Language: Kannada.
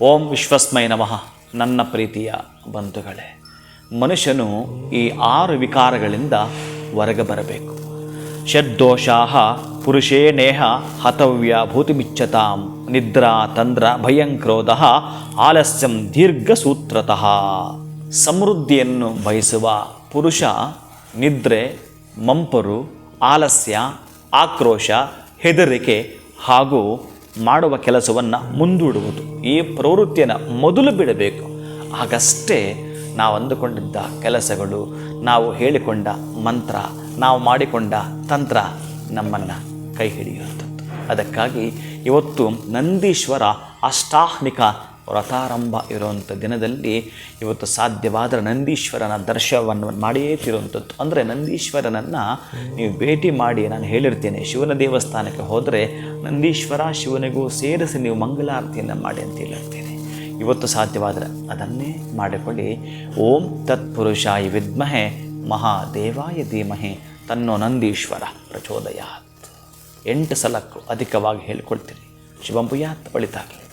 ಓಂ ವಿಶ್ವಸ್ಮೈ ನಮಃ. ನನ್ನ ಪ್ರೀತಿಯ ಬಂಧುಗಳೇ, ಮನುಷ್ಯನು ಈ 6 ವಿಕಾರಗಳಿಂದ ಹೊರಗೆ ಬರಬೇಕು. ಷಡ್ದೋಷಾಃ ಪುರುಷೇ ನೇಹ ಹತವ್ಯ ಭೂತಿಮಿಚ್ಛತಾಂ ನಿದ್ರಾ ತಂದ್ರ ಭಯಂಕ್ರೋಧಃ ಆಲಸ್ಯಂ ದೀರ್ಘಸೂತ್ರತಃ. ಸಮೃದ್ಧಿಯನ್ನು ಬಯಸುವ ಪುರುಷ ನಿದ್ರೆ, ಮಂಪರು, ಆಲಸ್ಯ, ಆಕ್ರೋಶ, ಹೆದರಿಕೆ ಹಾಗೂ ಮಾಡುವ ಕೆಲಸವನ್ನು ಮುಂದೂಡುವುದು, ಈ ಪ್ರವೃತ್ತಿಯನ್ನು ಮೊದಲು ಬಿಡಬೇಕು. ಆಗಷ್ಟೇ ನಾವು ಅಂದುಕೊಂಡಿದ್ದ ಕೆಲಸಗಳು, ನಾವು ಹೇಳಿಕೊಂಡ ಮಂತ್ರ, ನಾವು ಮಾಡಿಕೊಂಡ ತಂತ್ರ ನಮ್ಮನ್ನು ಕೈ ಹಿಡಿಯುವಂಥದ್ದು. ಅದಕ್ಕಾಗಿ ಇವತ್ತು ನಂದೀಶ್ವರ ಅಷ್ಟಾಹ್ನಿಕ ವ್ರತಾರಂಭ ಇರುವಂಥ ದಿನದಲ್ಲಿ ಇವತ್ತು ಸಾಧ್ಯವಾದರೆ ನಂದೀಶ್ವರನ ದರ್ಶನವನ್ನು ಮಾಡಿಯೇ ತಿರುವಂಥದ್ದು. ಅಂದರೆ ನಂದೀಶ್ವರನನ್ನು ನೀವು ಭೇಟಿ ಮಾಡಿ, ನಾನು ಹೇಳಿರ್ತೇನೆ, ಶಿವನ ದೇವಸ್ಥಾನಕ್ಕೆ ಹೋದರೆ ನಂದೀಶ್ವರ ಶಿವನಿಗೂ ಸೇರಿಸಿ ನೀವು ಮಂಗಳಾರತಿಯನ್ನು ಮಾಡಿ ಅಂತ ಹೇಳಿರ್ತೇನೆ. ಇವತ್ತು ಸಾಧ್ಯವಾದರೆ ಅದನ್ನೇ ಮಾಡಿಕೊಳ್ಳಿ. ಓಂ ತತ್ಪುರುಷಾಯ ವಿದ್ಮಹೆ ಮಹಾದೇವಾಯ ಧೀಮಹಿ ತನ್ನೋ ನಂದೀಶ್ವರ ಪ್ರಚೋದಯಾತ್. 8 ಸಲಕ್ಕೂ ಅಧಿಕವಾಗಿ ಹೇಳಿಕೊಳ್ತೀನಿ. ಶುಭಂ ಭೂಯಾತ್. ಒಳಿತಾಗಲಿ.